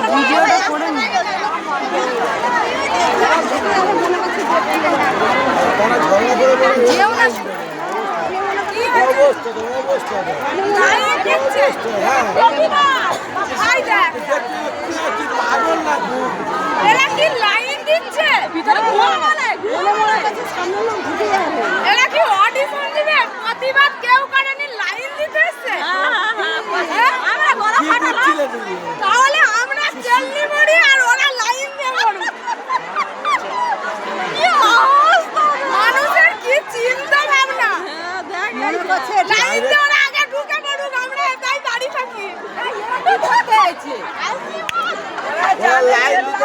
ভিডিওটা করে নি তাহলে আমরা জলদি মরি আর ওরা লাইন দিয়ে মরুক। মানুষের কি চিন্তা ভাবনা, লাইন দিয়ে ওরা আগে ঢুকে পড়ুক, আমরা এটাই দাঁড়িয়ে থাকি। লাইন দিতে